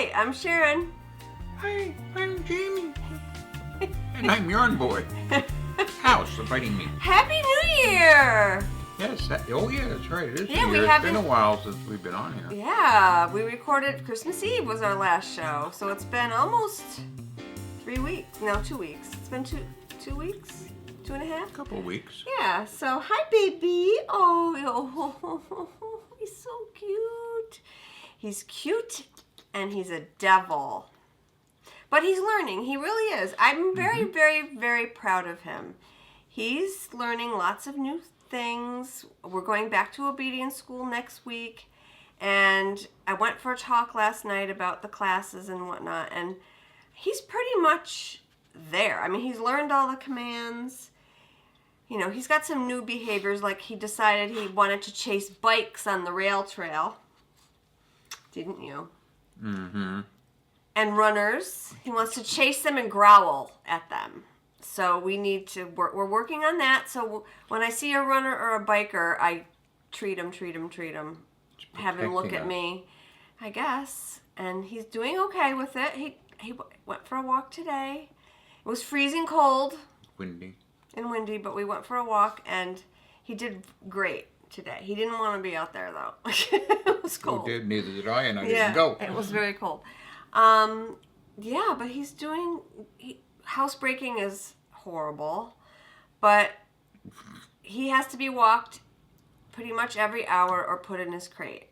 Hi, I'm Sharon. Hi, I'm Jamie. And I'm Yarn Boy. House inviting me. Happy New Year! Yes, that's right. It is Yeah, New Year. It's been a while since we've been on here. Yeah, we recorded Christmas Eve was our last show, so it's been almost 3 weeks. No, 2 weeks. It's been two weeks? 2.5? A couple of weeks. Yeah, so hi, baby. Oh, he's so cute. He's cute, and he's a devil. But he's learning. He really is. I'm very, very, very proud of him. He's learning lots of new things. We're going back to obedience school next week. And I went for a talk last night about the classes and whatnot. And he's pretty much there. I mean, he's learned all the commands. You know, he's got some new behaviors. Like he decided he wanted to chase bikes on the rail trail. Didn't you? Mm-hmm. And runners. He wants to chase them and growl at them. So we need to work. We're working on that. So when I see a runner or a biker, I treat him. Have him look at me, I guess. And he's doing okay with it. He went for a walk today. It was freezing cold. Windy, but we went for a walk, and he did great today. He didn't want to be out there, though. It was cold. Neither did I, and I didn't go. It was very cold. But he's doing... housebreaking is horrible, but he has to be walked pretty much every hour or put in his crate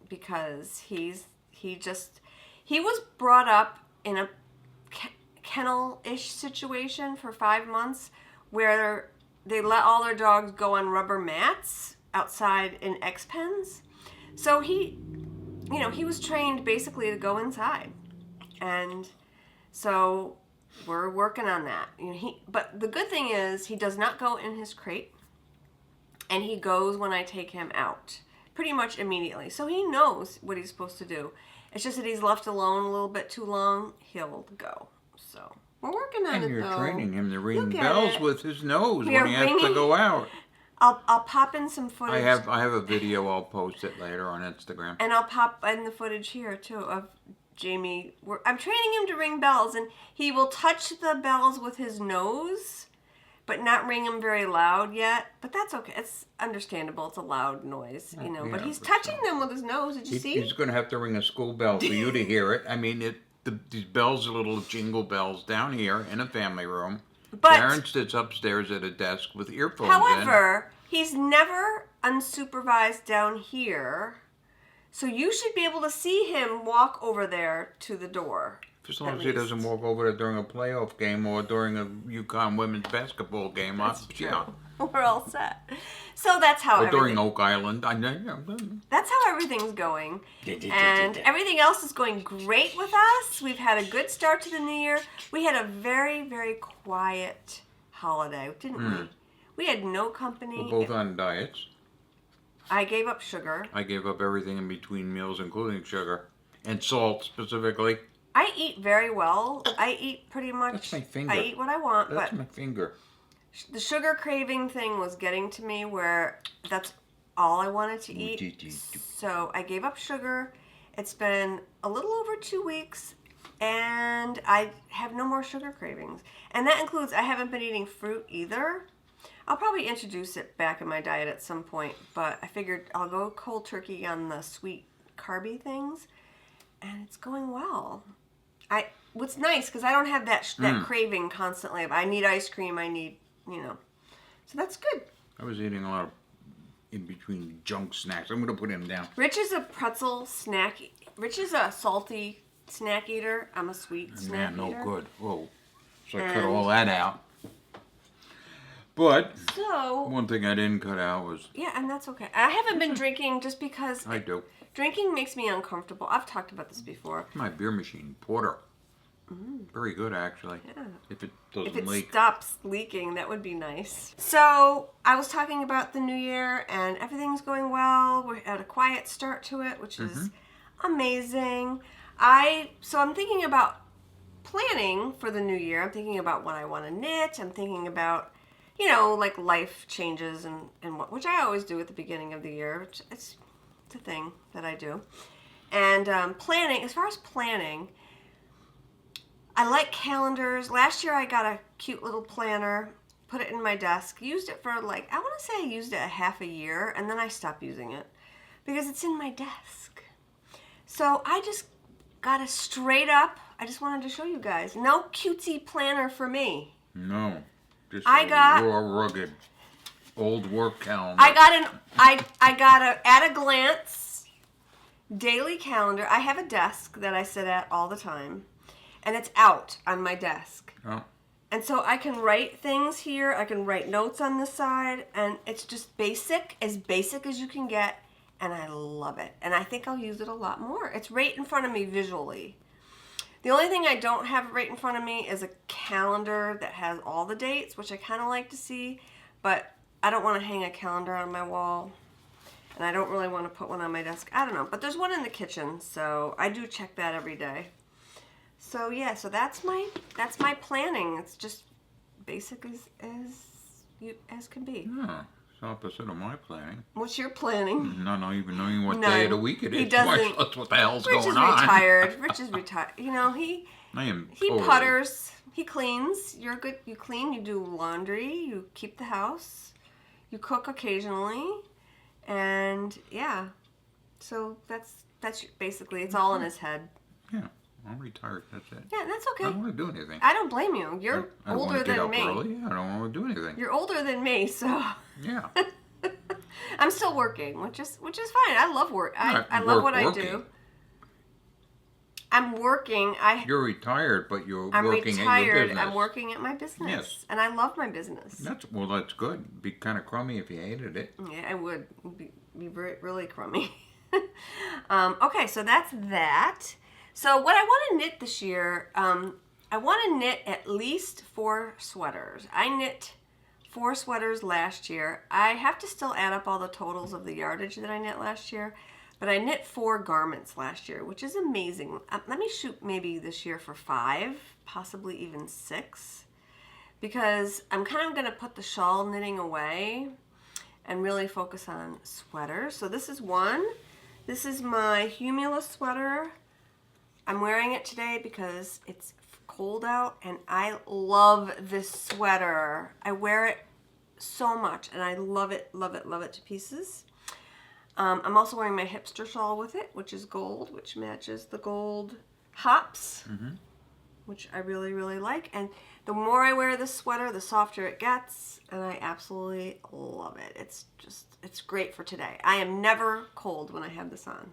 because he was brought up in a kennel-ish situation for 5 months where they let all their dogs go on rubber mats outside in X pens. So he was trained basically to go inside. And so we're working on that. But the good thing is he does not go in his crate, and he goes when I take him out pretty much immediately. So he knows what he's supposed to do. It's just that he's left alone a little bit too long, he'll go. So we're working on it, and you're though. training him to ring bells with his nose We when are he has to go out. I'll pop in some footage. I have a video. I'll post it later on Instagram. And I'll pop in the footage here too of Jamie. I'm training him to ring bells, and he will touch the bells with his nose, but not ring them very loud yet. But that's okay. It's understandable. It's a loud noise, you know. Yeah, but he's touching them with his nose. Did you see? He's going to have to ring a school bell for you to hear it. I mean, these bells are little jingle bells down here in a family room. But Sharon sits upstairs at a desk with earphones however, he's never unsupervised down here. So you should be able to see him walk over there to the door. As long as he doesn't walk over there during a playoff game or during a UConn women's basketball game. That's true. Yeah. We're all set. So that's how or during Oak Island. That's how everything's going. And everything else is going great with us. We've had a good start to the new year. We had a very, very quiet holiday, didn't we? We had no company. We're both on diets. I gave up sugar. I gave up everything in between meals, including sugar. And salt, specifically. I eat very well. I eat pretty much... That's my finger. I eat what I want, That's but... my finger. The sugar craving thing was getting to me where that's all I wanted to eat. So I gave up sugar. It's been a little over 2 weeks, and I have no more sugar cravings. And that includes, I haven't been eating fruit either. I'll probably introduce it back in my diet at some point, but I figured I'll go cold turkey on the sweet carby things, and it's going well. What's nice, because I don't have that craving constantly. I need ice cream, I need, so that's good. I was eating a lot of in-between junk snacks. I'm going to put him down. Rich is a pretzel snack. Rich is a salty snack eater. I'm a sweet snack eater. No good. Whoa. So I cut all that out. But one thing I didn't cut out was... Yeah, and that's okay. I haven't been drinking just because... I do. Drinking makes me uncomfortable. I've talked about this before. My beer machine, porter. Very good, actually. Yeah. If it doesn't leak. Stops leaking, that would be nice. So, I was talking about the new year, and everything's going well. We had a quiet start to it, which is amazing. So I'm thinking about planning for the new year. I'm thinking about what I want to knit. I'm thinking about, like life changes and what, which I always do at the beginning of the year. It's a thing that I do. And planning, as far as planning, I like calendars. Last year I got a cute little planner, put it in my desk, used it for like, I want to say I used it a half a year, and then I stopped using it because it's in my desk. So I just got a straight up, I just wanted to show you guys, no cutesy planner for me. No. Just I got raw, rugged, old work calendar. I got a at a glance daily calendar. I have a desk that I sit at all the time, and it's out on my desk. Oh. And so I can write things here. I can write notes on this side, and it's just basic as you can get, and I love it. And I think I'll use it a lot more. It's right in front of me visually. The only thing I don't have right in front of me is a calendar that has all the dates, which I kind of like to see, but I don't want to hang a calendar on my wall, and I don't really want to put one on my desk. I don't know, but there's one in the kitchen, so I do check that every day. So yeah, so that's my planning. It's just basic as can be. Yeah, it's opposite of my planning. What's your planning? Not even knowing what None. day of the week it is. He doesn't. That's what the hell's Rich going is on. retired. Rich is retired. You know, he putters. He cleans. You're good. You clean. You do laundry. You keep the house. You cook occasionally, and yeah. So that's basically it's all in his head. Yeah, I'm retired. That's it. Yeah, that's okay. I don't want to do anything. I don't blame you. You're I don't older want to get than up me. early. I don't want to do anything. You're older than me, so Yeah. I'm still working, which is fine. I love work. I love what I do. I'm working. You're retired, but I'm working retired. at your business. I'm working at my business, Yes. and I love my business. That's good. It'd be kind of crummy if you hated it. Yeah, I would be really crummy. Okay, so that's that. So what I want to knit this year, I want to knit at least 4 sweaters. I knit 4 sweaters last year. I have to still add up all the totals of the yardage that I knit last year, but I knit 4 garments last year, which is amazing. Let me shoot maybe this year for 5, possibly even 6, because I'm kind of going to put the shawl knitting away and really focus on sweaters. So this is one. This is my Humulus sweater. I'm wearing it today because it's cold out, and I love this sweater. I wear it so much, and I love it, love it, love it to pieces. I'm also wearing my hipster shawl with it, which is gold, which matches the gold hops, which I really, really like. And the more I wear this sweater, the softer it gets, and I absolutely love it. It's great for today. I am never cold when I have this on.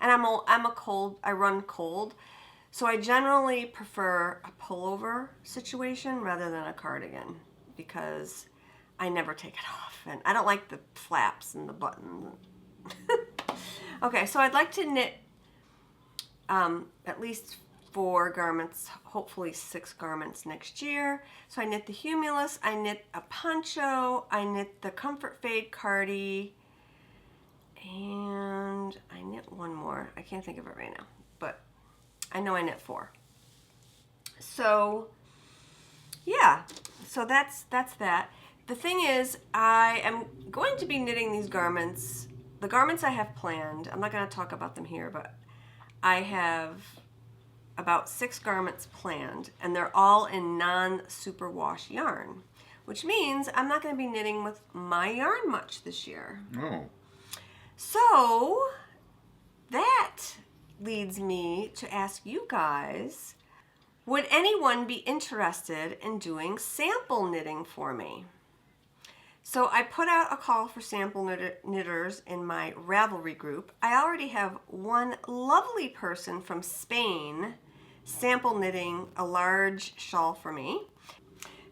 And I run cold, so I generally prefer a pullover situation rather than a cardigan because I never take it off, and I don't like the flaps and the buttons. Okay, so I'd like to knit at least 4 garments, hopefully 6 garments next year. So I knit the Humulus, I knit a poncho, I knit the Comfort Fade cardi, and I knit one more. I can't think of it right now, but I know I knit 4. So yeah, so that's that. The thing is, I am going to be knitting these garments. The garments I have planned, I'm not going to talk about them here, but I have about 6 garments planned, and they're all in non-superwash yarn, which means I'm not going to be knitting with my yarn much this year. Oh. So that leads me to ask you guys, would anyone be interested in doing sample knitting for me? So I put out a call for sample knitters in my Ravelry group. I already have one lovely person from Spain sample knitting a large shawl for me.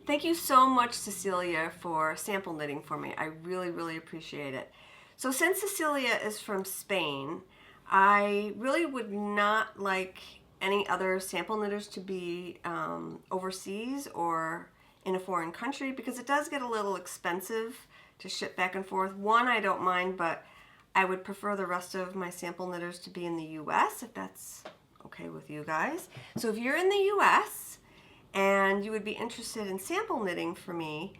Thank you so much, Cecilia, for sample knitting for me. I really, really appreciate it. So since Cecilia is from Spain, I really would not like any other sample knitters to be overseas or in a foreign country, because it does get a little expensive to ship back and forth. One, I don't mind, but I would prefer the rest of my sample knitters to be in the US, if that's okay with you guys. So if you're in the US and you would be interested in sample knitting for me,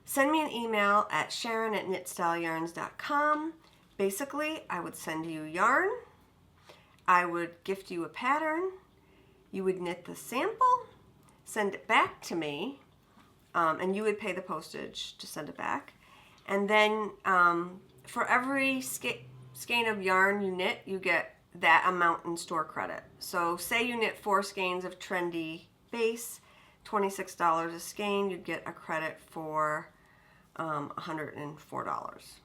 send me an email at sharon@knitstyleyarns.com. Basically, I would send you yarn, I would gift you a pattern. You would knit the sample, send it back to me, and you would pay the postage to send it back. And then for every skein of yarn you knit, you get that amount in store credit. So say you knit 4 skeins of trendy base, $26 a skein, you'd get a credit for $104.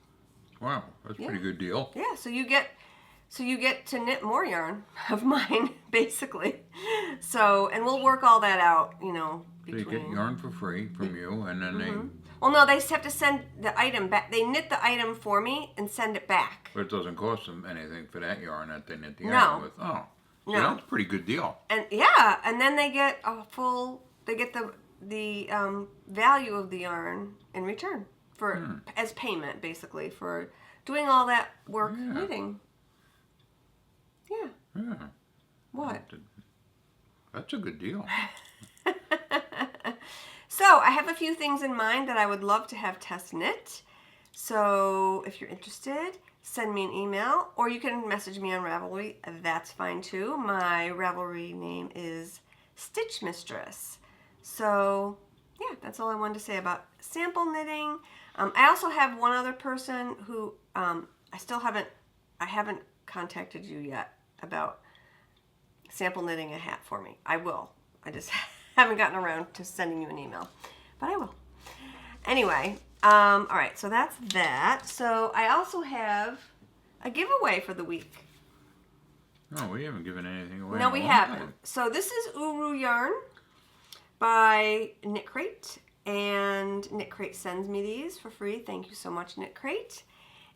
Wow, that's a pretty good deal. Yeah, so you get to knit more yarn of mine, basically. So, and we'll work all that out, you know. So you get yarn for free from you, and then Well, no, they just have to send the item back. They knit the item for me and send it back. But it doesn't cost them anything for that yarn that they knit the No. item with. Oh, so No. that's a pretty good deal. And yeah, and then they get the value of the yarn in return for as payment, basically, for doing all that work knitting. Yeah. Yeah. What? That's a good deal. So I have a few things in mind that I would love to have Tess knit. So if you're interested, send me an email, or you can message me on Ravelry. That's fine too. My Ravelry name is Stitch Mistress. So yeah, that's all I wanted to say about sample knitting. I also have one other person who I haven't contacted you yet about sample knitting a hat for me. I will. I just haven't gotten around to sending you an email, but I will. Anyway, all right, so that's that. So I also have a giveaway for the week. No, we haven't given anything away. No, we haven't. So this is Uru yarn by Knit Crate, and Knit Crate sends me these for free. Thank you so much, Knit Crate.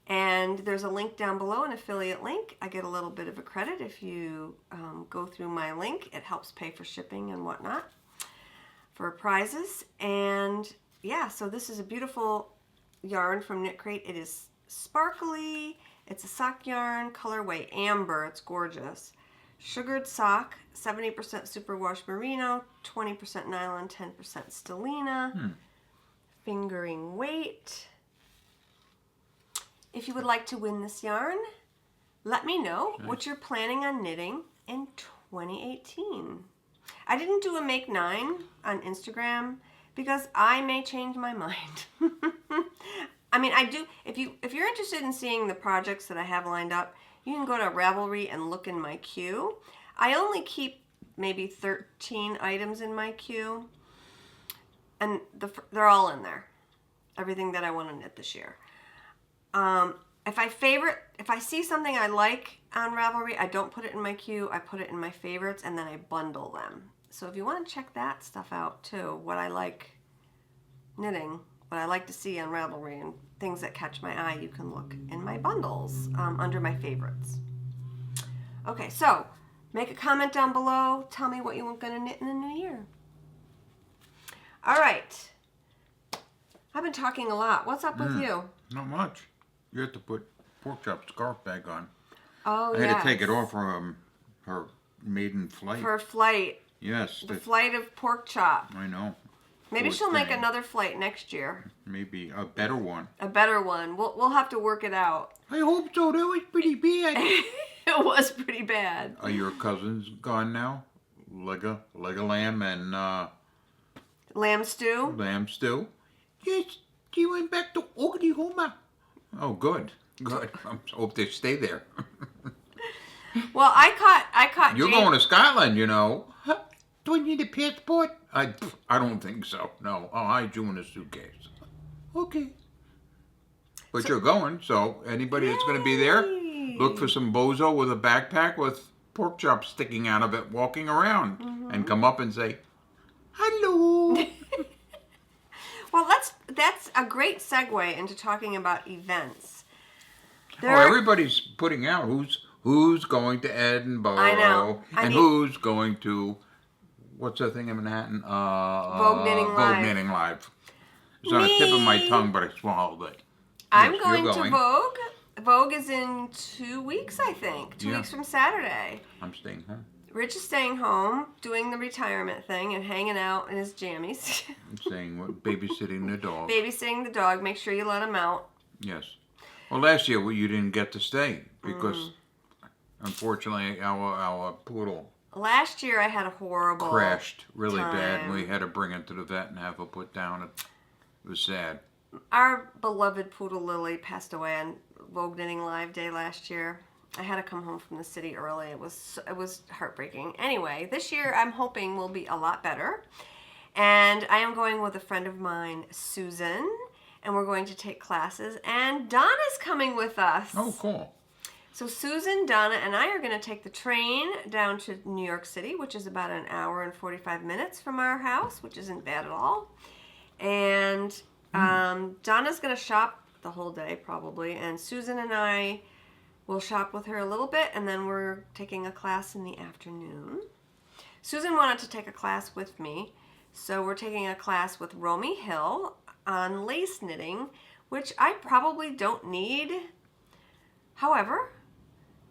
And there's a link down below, an affiliate link. I get a little bit of a credit if you go through my link. It helps pay for shipping and whatnot for prizes. And yeah, so this is a beautiful yarn from Knit Crate. It is sparkly. It's a sock yarn, colorway amber. It's gorgeous. Sugared sock, 70% superwash merino, 20% nylon, 10% stellina. Fingering weight. If you would like to win this yarn, let me know what you're planning on knitting in 2018. I didn't do a Make 9 on Instagram because I may change my mind. I mean, I do. If you're interested in seeing the projects that I have lined up, you can go to Ravelry and look in my queue. I only keep maybe 13 items in my queue, and they're all in there. Everything that I want to knit this year. If I see something I like on Ravelry, I don't put it in my queue. I put it in my favorites, and then I bundle them. So if you want to check that stuff out too, what I like knitting, what I like to see on Ravelry, and things that catch my eye, you can look in my bundles under my favorites. Okay, so make a comment down below. Tell me what you're going to knit in the new year. All right. I've been talking a lot. What's up with you? Not much. You have to put pork chop scarf back on. Oh, I had to take it off from her maiden flight. For a flight. Yes. The flight of pork chop. I know. Maybe Poor she'll make thing. another flight next year. Maybe a better one. A better one. We'll have to work it out. I hope so. That was pretty bad. It was pretty bad. Are your cousins gone now? Leg a lamb and Lamb stew? lamb stew? Yes, she went back to Oklahoma. Oh, good. Good. I hope they stay there. Well, I caught You're Jane. going to Scotland, you know. Huh? Do I need a passport? I don't think so. No, I'll hide you in a suitcase. Okay. But you're going, so anybody that's going to be there, look for some bozo with a backpack with pork chops sticking out of it walking around. And come up and say, hello. Well, that's a great segue into talking about events. Everybody's putting out who's going to Edinburgh. I know. And who's going to, what's that thing in Manhattan? Vogue Knitting Live. Vogue Knitting Live. It's on the tip of my tongue, but I swallowed it. I'm Yes, going you're to Vogue. Vogue is in 2 weeks, I think. 2 weeks from Saturday. I'm staying home. Rich is staying home, doing the retirement thing and hanging out in his jammies. I'm staying babysitting the dog. Babysitting the dog. Make sure you let him out. Yes. Well, last year you didn't get to stay because Unfortunately, our poodle Last year I had a horrible crashed really bad, and time. we had to bring it to the vet and have it put down. It was sad. Our beloved poodle Lily passed away on Vogue Knitting Live Day last year. I had to come home from the city early. It was heartbreaking. Anyway, this year I'm hoping will be a lot better. And I am going with a friend of mine, Susan, and we're going to take classes. And Donna's coming with us. Oh, cool. So Susan, Donna, and I are going to take the train down to New York City, which is about an hour and 45 minutes from our house, which isn't bad at all. And Donna's going to shop the whole day probably, and Susan and I will shop with her a little bit, and then we're taking a class in the afternoon. Susan wanted to take a class with me, so we're taking a class with Romy Hill on lace knitting, which I probably don't need. However,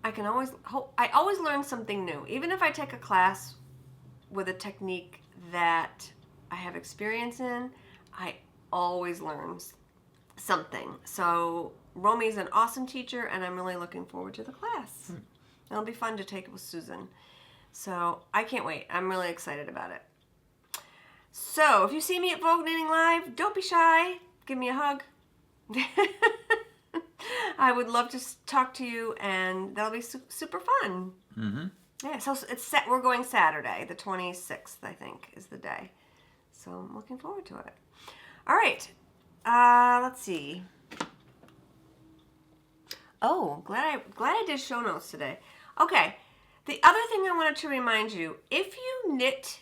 I always learn something new. Even if I take a class with a technique that I have experience in, I always learn something. So Romy's an awesome teacher, and I'm really looking forward to the class. It'll be fun to take it with Susan. So I can't wait. I'm really excited about it. So if you see me at Vogue Knitting Live, don't be shy. Give me a hug. I would love to talk to you, and that'll be super fun. Mm-hmm. Yeah, so it's set. We're going Saturday, the 26th, I think, is the day. So I'm looking forward to it. All right. Let's see. Oh, glad I did show notes today. Okay. The other thing I wanted to remind you, if you knit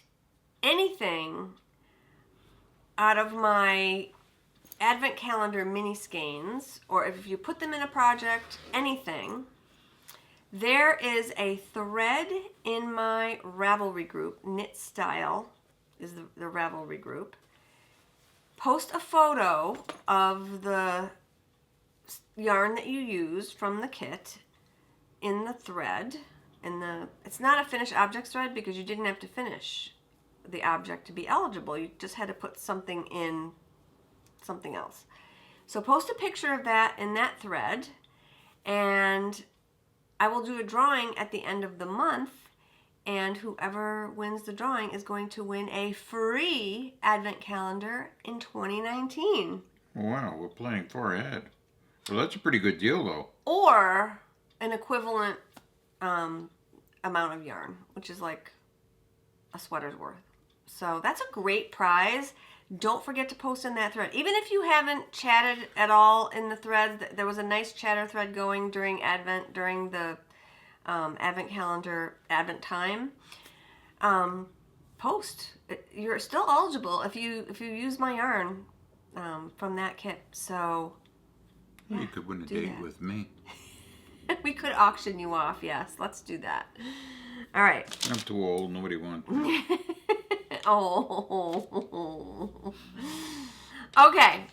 anything out of my Advent calendar mini skeins, or if you put them in a project, anything, there is a thread in my Ravelry group. Knit Style is the Ravelry group. Post a photo of the yarn that you used from the kit in the thread. It's not a finished object thread because you didn't have to finish the object to be eligible. You just had to put something in something else. So post a picture of that in that thread, and I will do a drawing at the end of the month, and whoever wins the drawing is going to win a free Advent calendar in 2019. Wow, we're playing far ahead. Well, that's a pretty good deal, though. Or an equivalent amount of yarn, which is like a sweater's worth. So that's a great prize. Don't forget to post in that thread. Even if you haven't chatted at all in the thread, there was a nice chatter thread going during Advent, during the Advent calendar, Advent time. Post. You're still eligible if you use my yarn from that kit. So You could win a date that. with me. We could auction you off. Yes, let's do that. All right. I'm too old. Nobody wants me. Oh. Okay.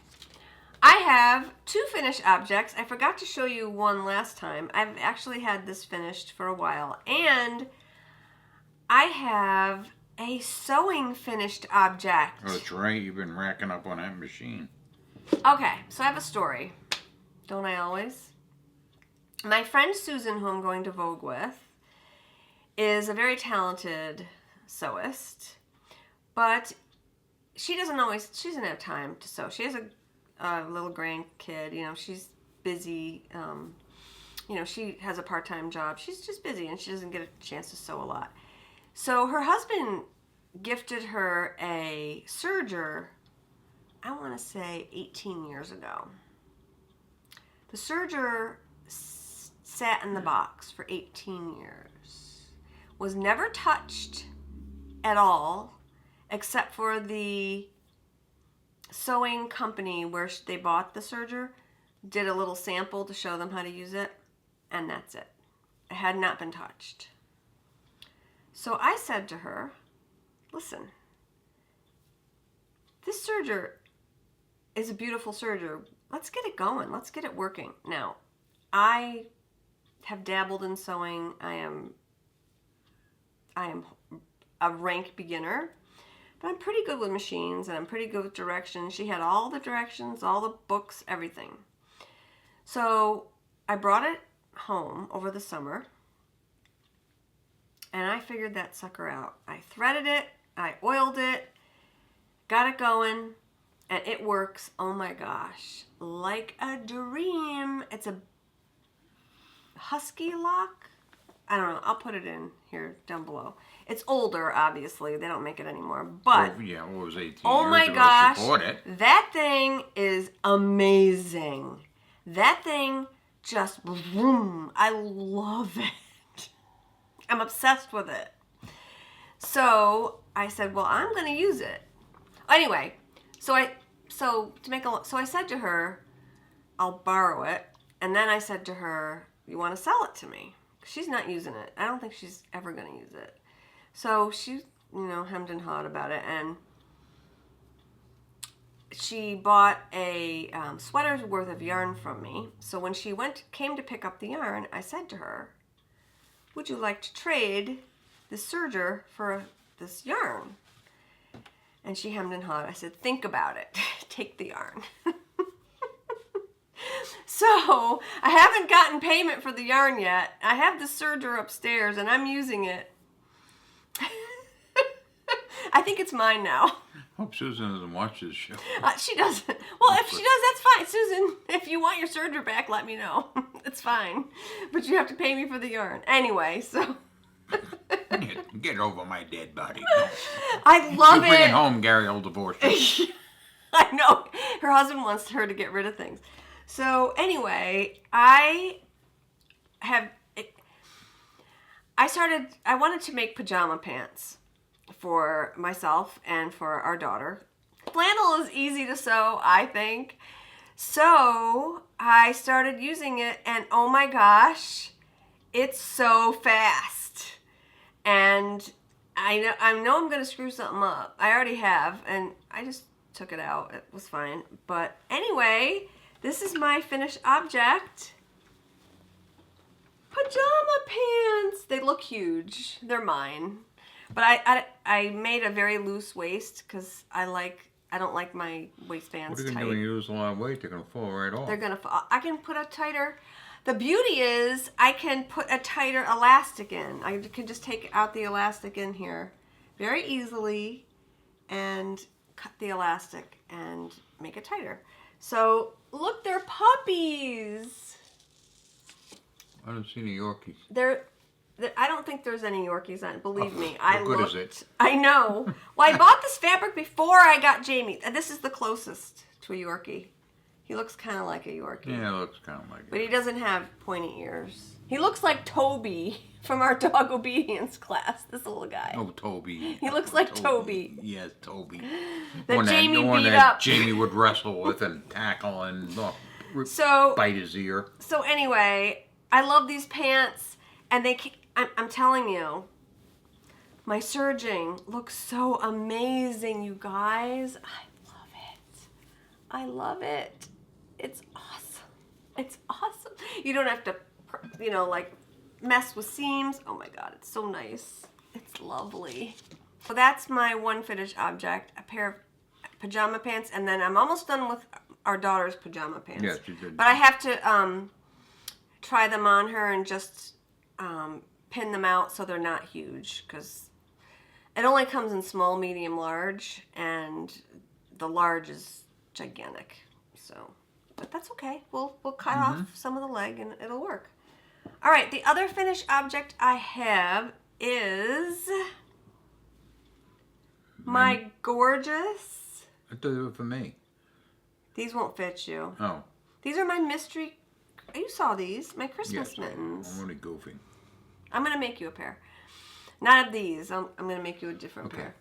I have 2 finished objects. I forgot to show you one last time. I've actually had this finished for a while. And I have a sewing finished object. Oh, that's right. You've been racking up on that machine. Okay, so I have a story. Don't I always? My friend Susan, who I'm going to Vogue with, is a very talented sewist. But she doesn't have time to sew. She has a little grandkid, she's busy. She has a part-time job. She's just busy, and she doesn't get a chance to sew a lot. So her husband gifted her a serger, I want to say 18 years ago. The serger sat in the box for 18 years, was never touched at all, except for the sewing company where they bought the serger, did a little sample to show them how to use it, and that's it. It had not been touched. So I said to her, listen, this serger is a beautiful serger. Let's get it going. Let's get it working. Now, I have dabbled in sewing. I am a rank beginner. But I'm pretty good with machines, and I'm pretty good with directions. She had all the directions, all the books, everything. So I brought it home over the summer, and I figured that sucker out. I threaded it, I oiled it, got it going, and it works, oh my gosh, like a dream. It's a husky lock. I don't know. I'll put it in here down below. It's older, obviously. They don't make it anymore. But, yeah, what was 18 oh years my ago? gosh, Support it. that thing is amazing. That thing just, vroom. I love it. I'm obsessed with it. So I said, well, I'm going to use it. Anyway, so I said to her, I'll borrow it. And then I said to her, you want to sell it to me? She's not using it. I don't think she's ever going to use it. So she, hemmed and hawed about it. And she bought a sweater's worth of yarn from me. So when she came to pick up the yarn, I said to her, would you like to trade the serger for this yarn? And she hemmed and hawed. I said, think about it. Take the yarn. So I haven't gotten payment for the yarn yet. I have the serger upstairs and I'm using it. I think it's mine now. Hope Susan doesn't watch this show. She doesn't. Well, if she does, that's fine. Susan, if you want your serger back, let me know. It's fine. But you have to pay me for the yarn. Anyway, so. Get over my dead body. I love you bring it. it home, Gary will divorce you. I know. Her husband wants her to get rid of things. So anyway, I wanted to make pajama pants for myself and for our daughter. Flannel is easy to sew, I think. So I started using it and oh my gosh, it's so fast. And I know I'm going to screw something up. I already have, and I just took it out. It was fine. But anyway, this is my finished object. Pajama pants. They look huge. They're mine. But I made a very loose waist because I don't like my waistbands tight. What are you going to do when you lose a lot of weight? They're going to fall right off. They're going to fall. I can put a tighter... The beauty is I can put a tighter elastic in. I can just take out the elastic in here very easily and cut the elastic and make it tighter. So look, they're puppies. I don't see any Yorkies. I don't think there's any Yorkies on it. Believe me, how good is it? I know. Well, I bought this fabric before I got Jamie. This is the closest to a Yorkie. He looks kind of like a Yorkie. Yeah, it looks kind of like it. But he doesn't have pointy ears. He looks like Toby from our dog obedience class, this little guy. Oh, Toby. He looks like Toby. Yes, Toby. That Jamie the one beat that up. Jamie would wrestle with and tackle and bite his ear. So anyway, I love these pants. And I'm telling you, my serging looks so amazing, you guys. I love it. It's awesome. It's awesome. You don't have to, mess with seams. Oh my God, it's so nice. It's lovely. So that's my one finished object, a pair of pajama pants, and then I'm almost done with our daughter's pajama pants. Yes, you did. But I have to try them on her and just pin them out so they're not huge because it only comes in small, medium, large, and the large is gigantic. So, but that's okay. We'll cut off some of the leg and it'll work. All right, the other finished object I have is my gorgeous. I thought they were for me. These won't fit you. Oh. These are my mystery. You saw these, my Christmas mittens. I'm only goofing. I'm gonna make you a pair. Not of these. I'm gonna make you a different pair.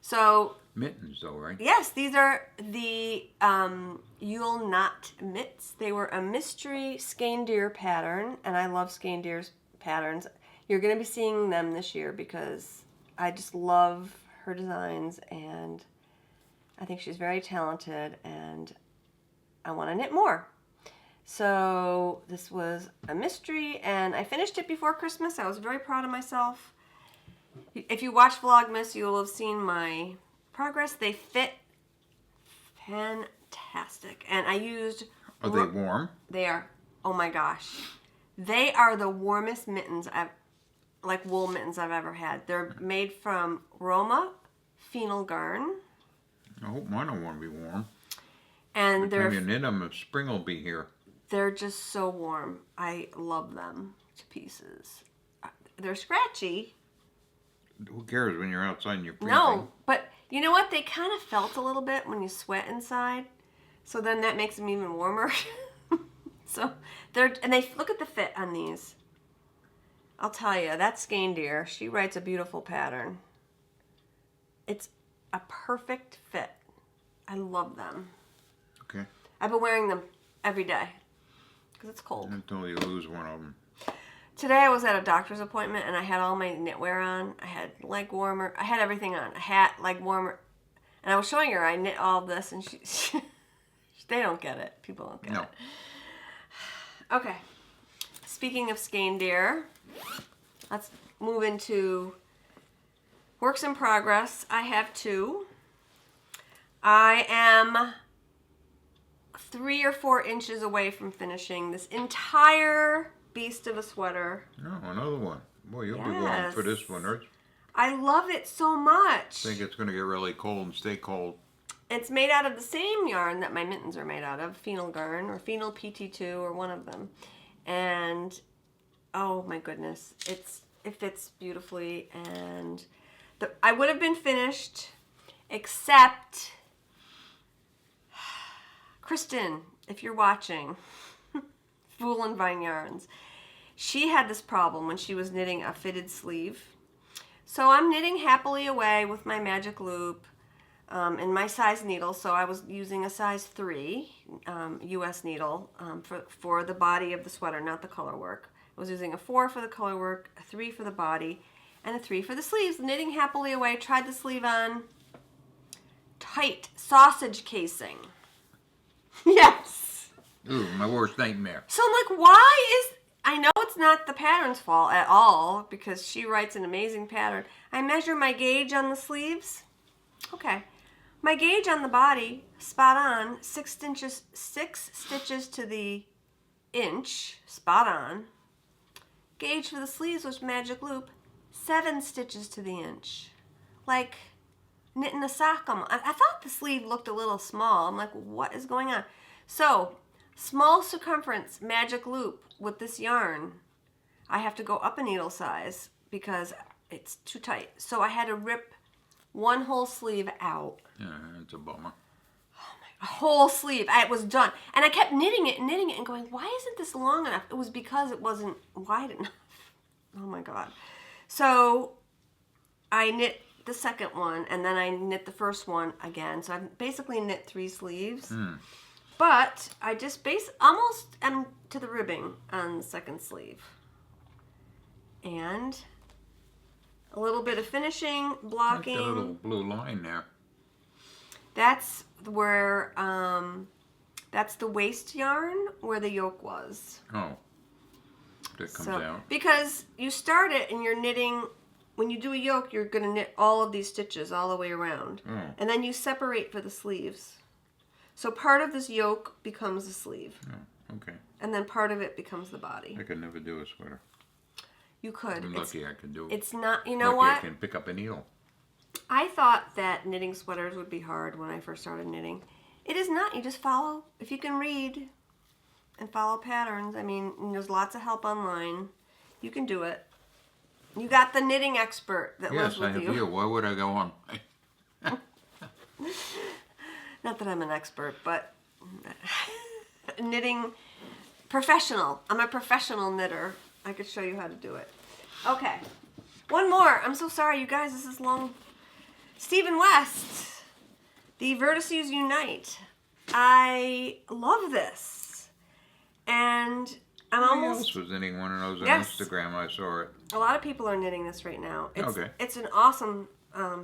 So. Mittens, though, right? Yes, these are the Julenatt mitts. They were a mystery Skeindeer pattern, and I love Skeindeer's patterns. You're going to be seeing them this year because I just love her designs, and I think she's very talented, and I want to knit more. So this was a mystery, and I finished it before Christmas. I was very proud of myself. If you watch Vlogmas, you will have seen my progress. They fit fantastic, and I used. Are they warm? They are. Oh my gosh, they are the warmest mittens I've like wool mittens I've ever had. They're made from Roma fennel yarn. I hope mine don't want to be warm. And By the time you knit them, spring will be here. they're just so warm. I love them to pieces. They're scratchy. Who cares when you're outside and you're freezing? No, but you know what? They kind of felt a little bit when you sweat inside. So then that makes them even warmer. So they look at the fit on these. I'll tell you, that Skeindeer, she writes a beautiful pattern. It's a perfect fit. I love them. Okay. I've been wearing them every day because it's cold. Until you lose one of them. Today I was at a doctor's appointment and I had all my knitwear on. I had leg warmer. I had everything on. A hat, leg warmer. And I was showing her I knit all this and she they don't get it. People don't get it. Okay. Speaking of Skeindeer, let's move into works in progress. I have 2. I am 3 or 4 inches away from finishing this entire beast of a sweater. No, another one. Boy, you'll be going for this one, right? I love it so much. I think it's going to get really cold and stay cold. It's made out of the same yarn that my mittens are made out of, fennel yarn or fennel PT2 or one of them. And oh my goodness, it fits beautifully. And I would have been finished except Kristen, if you're watching, Fool and Vine Yarns. She had this problem when she was knitting a fitted sleeve. So I'm knitting happily away with my magic loop and my size needle. So I was using a size 3 US needle for the body of the sweater, not the color work. I was using a 4 for the color work, a 3 for the body, and a 3 for the sleeves. Knitting happily away, tried the sleeve on. Tight sausage casing. Yes. Ooh, my worst nightmare. So I'm like, why is... I know it's not the pattern's fault at all because she writes an amazing pattern. I measure my gauge on the sleeves. Okay. My gauge on the body, spot on, 6 stitches to the inch, spot on. Gauge for the sleeves was magic loop, 7 stitches to the inch. Like knitting a sock. I thought the sleeve looked a little small. I'm like, what is going on? So, small circumference magic loop with this yarn. I have to go up a needle size because it's too tight. So I had to rip one whole sleeve out. Yeah, it's a bummer. A whole sleeve. It was done. And I kept knitting it and going, why isn't this long enough? It was because it wasn't wide enough. Oh my God. So I knit the second one and then I knit the first one again. So I basically knit 3 sleeves. But I just almost am to the ribbing on the second sleeve. And a little bit of finishing, blocking. That's a little blue line there. That's where, that's the waist yarn where the yoke was. Oh. That comes out. Because you start it and you're knitting, when you do a yoke, you're going to knit all of these stitches all the way around. Oh. And then you separate for the sleeves. So part of this yoke becomes the sleeve. Oh, okay. And then part of it becomes the body. I could never do a sweater. You could. I'm lucky I could do it. It's not, you know lucky what? I can pick up a needle. I thought that knitting sweaters would be hard when I first started knitting. It is not. You just follow. If you can read and follow patterns, I mean, there's lots of help online. You can do it. You got the knitting expert that lives with you. Yes, I have you. Why would I go on? Not that I'm an expert, but knitting professional. I'm a professional knitter. I could show you how to do it. Okay. One more. I'm so sorry, you guys. This is long. Stephen West. The Vertices Unite. I love this. And I'm almost... else was knitting one of those on Instagram. I saw it. A lot of people are knitting this right now. Okay. It's an awesome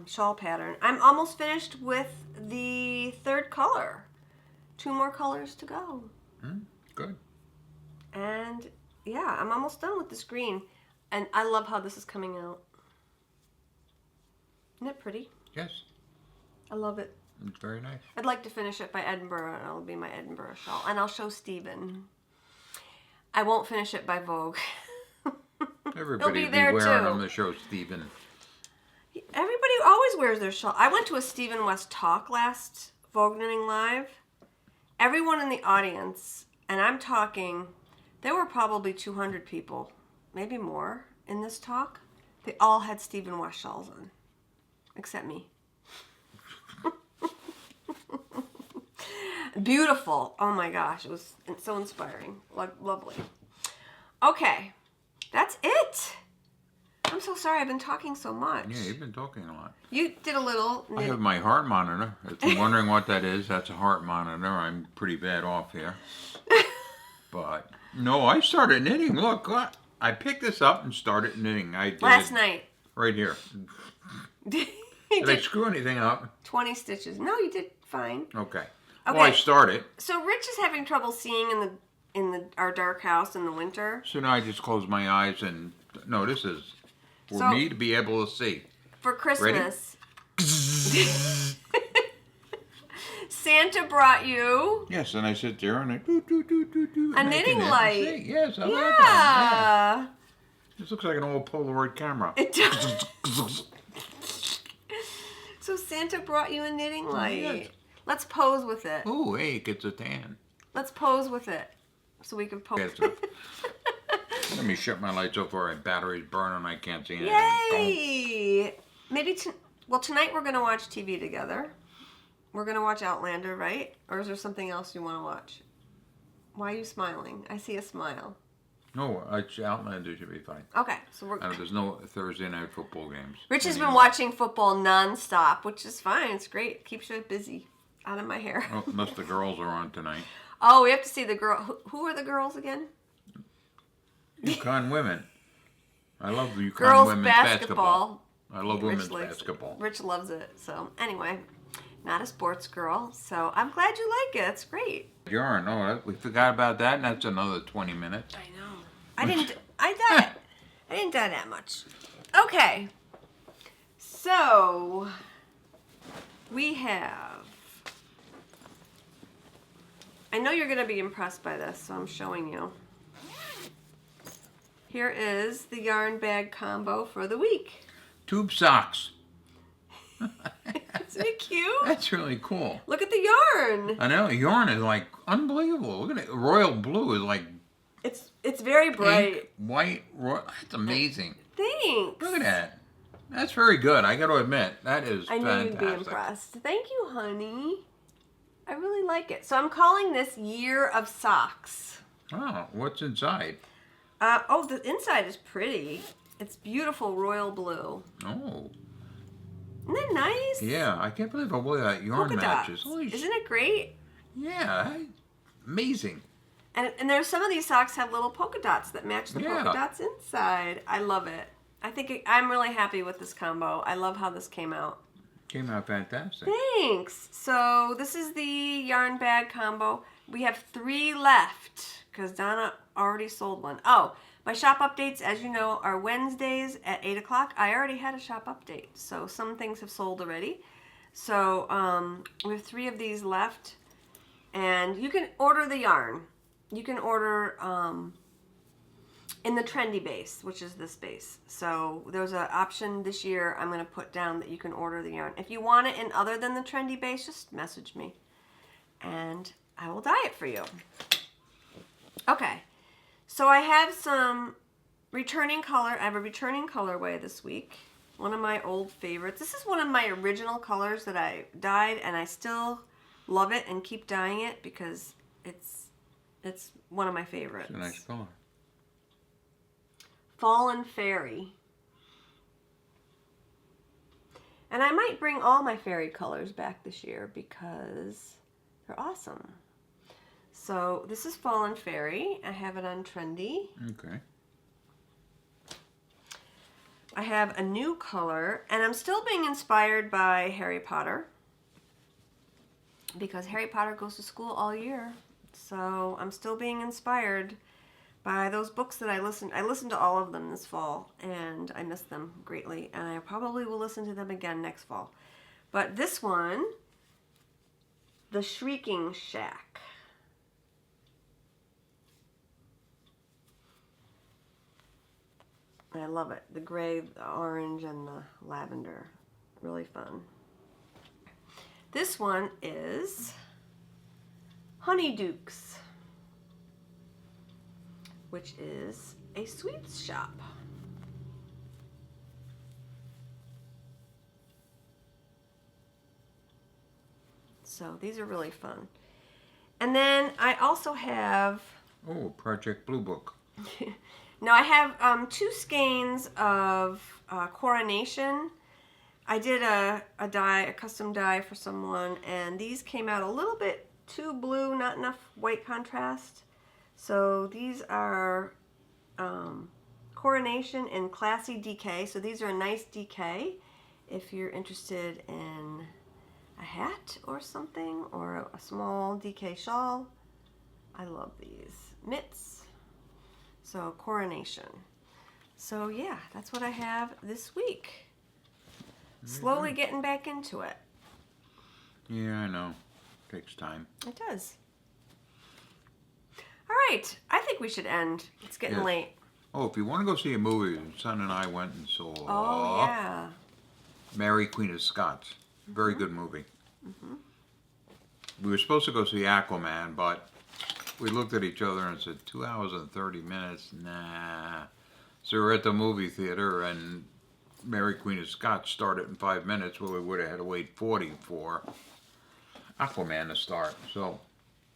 shawl pattern. I'm almost finished with the 3rd color. 2 more colors to go. Good. And yeah, I'm almost done with this green. And I love how this is coming out. Isn't it pretty? Yes. I love it. It's very nice. I'd like to finish it by Edinburgh, and it'll be my Edinburgh shawl. And I'll show Stephen. I won't finish it by Vogue. Everybody be be there wearing too. them to show Stephen. Everybody always wears their shawl. I went to a Stephen West talk last Vogue Knitting Live. Everyone in the audience, and I'm talking, there were probably 200 people, maybe more, in this talk. They all had Stephen West shawls on, except me. Beautiful. Oh my gosh, it was so inspiring. Lovely. Okay, that's it. I'm so sorry I've been talking so much. Yeah, you've been talking a lot. You did a little... I have my heart monitor. If you're wondering what that is, that's a heart monitor. I'm pretty bad off here. But, no, I started knitting. Look, I picked this up and started knitting. I did Last night. Right here. Did I screw anything up? 20 stitches. No, you did fine. Okay. Okay. Well, I started. So Rich is having trouble seeing in our dark house in the winter. So now I just close my eyes and... No, this is for me to be able to see. For Christmas... Santa brought you... Yes, and I sit there and I do. A knitting light. Yes, I like that. Yeah. This looks like an old Polaroid camera. It does. So Santa brought you a knitting light. Yes. Let's pose with it. Oh, hey, it gets a tan. Let's pose with it. So we can pose. Yes, let me shut my lights off before my battery's burning and I can't see anything. Yay! Maybe, tonight we're going to watch TV together. We're going to watch Outlander, right? Or is there something else you want to watch? Why are you smiling? I see a smile. No, Outlander should be fine. Okay, so we're... There's no Thursday night football games. Rich has been watching football nonstop, which is fine. It's great. Keeps you busy. Out of my hair. Oh, unless the girls are on tonight. Oh, we have to see the girl. Who are the girls again? UConn women. I love the UConn Girls women's basketball. I love women's Rich basketball. Rich loves it. So anyway, not a sports girl. So I'm glad you like it. It's great. Yarn. Oh, we forgot about that, and that's another 20 minutes. I know. I didn't die that much. Okay. So we have... I know you're going to be impressed by this, so I'm showing you. Here is the yarn bag combo for the week. Tube socks. Isn't it cute? That's really cool. Look at the yarn. I know. Yarn is like unbelievable. Look at it. Royal blue is like... It's very bright. Pink, white, royal. That's amazing. Thanks. Look at that. That's very good. I got to admit. That is fantastic. I knew you'd be impressed. Thank you, honey. I really like it. So I'm calling this Year of Socks. Oh, what's inside? The inside is pretty. It's beautiful royal blue. Oh. Isn't that nice? Yeah, I can't believe how well that yarn Polka matches. dots. Isn't it great? Yeah, amazing. And there's some of these socks have little polka dots that match the polka Yeah. dots inside. I love it. I'm really happy with this combo. I love how this came out. Came out fantastic. Thanks. So this is the yarn bag combo. We have 3 left because Donna already sold one. Oh, my shop updates, as you know, are Wednesdays at 8 o'clock. I already had a shop update, so some things have sold already. So we have 3 of these left, and you can order the yarn. You can order in the trendy base, which is this base. So there's an option this year I'm going to put down that you can order the yarn. If you want it in other than the trendy base, just message me, and I will dye it for you. Okay, so I have some returning color. I have a returning colorway this week. One of my old favorites. This is one of my original colors that I dyed, and I still love it and keep dyeing it because it's one of my favorites. It's a nice color. Fallen Fairy. And I might bring all my fairy colors back this year because they're awesome. So this is Fallen Fairy. I have it on Trendy. Okay. I have a new color, and I'm still being inspired by Harry Potter because Harry Potter goes to school all year. So I'm still being inspired by those books that I listened to all of them this fall, and I missed them greatly, and I probably will listen to them again next fall. But this one, The Shrieking Shack. I love it. The gray, the orange, and the lavender. Really fun. This one is Honeydukes, which is a sweets shop. So these are really fun. And then I also have... Oh, Project Blue Book. Now I have 2 skeins of Coronation. I did a custom die for someone, and these came out a little bit too blue, not enough white contrast. So these are Coronation in Classy DK. So these are a nice DK if you're interested in a hat or something, or a small DK shawl. I love these. Mitts. So Coronation. So yeah, that's what I have this week. Slowly getting back into it. Yeah, I know. Takes time. It does. All right, I think we should end. It's getting late. Oh, if you want to go see a movie, son and I went and saw Yeah. Mary, Queen of Scots. Very good movie. We were supposed to go see Aquaman, but we looked at each other and said, 2 hours and 30 minutes? Nah. So we're at the movie theater, and Mary, Queen of Scots started in 5 minutes, where we would have had to wait 40 for Aquaman to start. So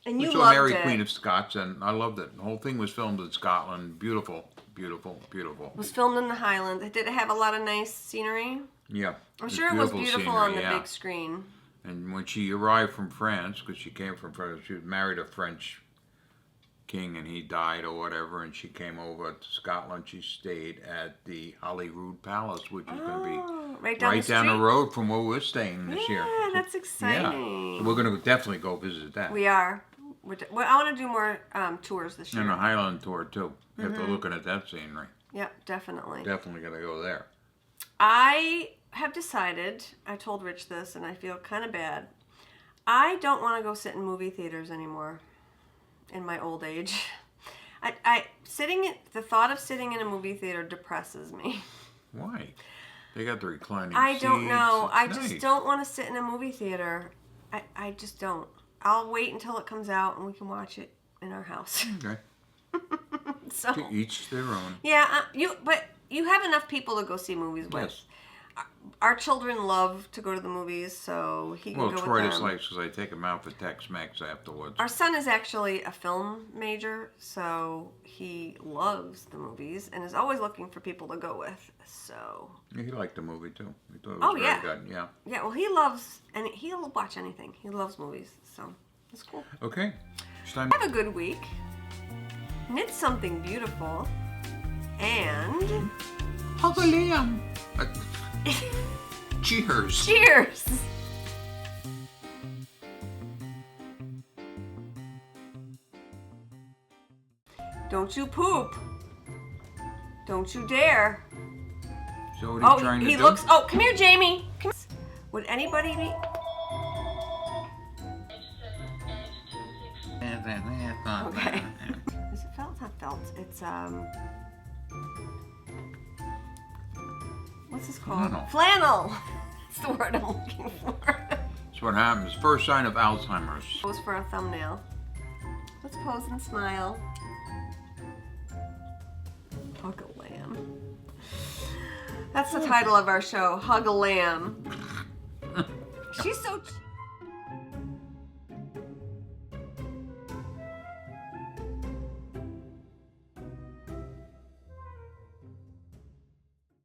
And you we saw loved Mary, it. Queen of Scots, and I loved it. The whole thing was filmed in Scotland. Beautiful, beautiful, beautiful. It was filmed in the Highlands. Did it have a lot of nice scenery? Yeah. I'm sure it was beautiful on the scenery, big screen. And when she arrived from France, because she came from France, she was married a French king and he died or whatever, and she came over to Scotland. She stayed at the Holyrood Palace, which is going to be right down the road from where we're staying this year. Yeah, that's exciting. Yeah. So we're going to definitely go visit that. We are. I want to do more tours this year. And a Highland tour, too, after looking at that scenery. Yep, definitely. Definitely going to go there. I have decided, I told Rich this, and I feel kind of bad. I don't want to go sit in movie theaters anymore in my old age. The thought of sitting in a movie theater depresses me. Why? They got the reclining I seats. don't know. It's Just nice. don't want to sit in a movie theater. I just don't. I'll wait until it comes out and we can watch it in our house. Okay. So To each their own. yeah, but you have enough people to go see movies with. Yes. Our children love to go to the movies, so he can Well, go Troy with them. dislikes because I take him out for Tex-Mex afterwards. Our son is actually a film major, so he loves the movies and is always looking for people to go with. So Yeah, he liked the movie too. He thought it was very good. Yeah. yeah, well, he loves, and he'll watch anything. He loves movies, so it's cool. Okay. It's time. Have a good week. Knit something beautiful, and Hug a lamb. Cheers. cheers. Don't you poop. Don't you dare. So what are you trying to he do? looks. Oh, come here, Jamie. Come. Would anybody be? Okay. Is it felt? It's not felt. It's What's this called? Flannel. Flannel. That's the word I'm looking for. That's what happens. First sign of Alzheimer's. Pose for a thumbnail. Let's pose and smile. Hug a lamb. That's the title of our show. Hug a lamb. She's so.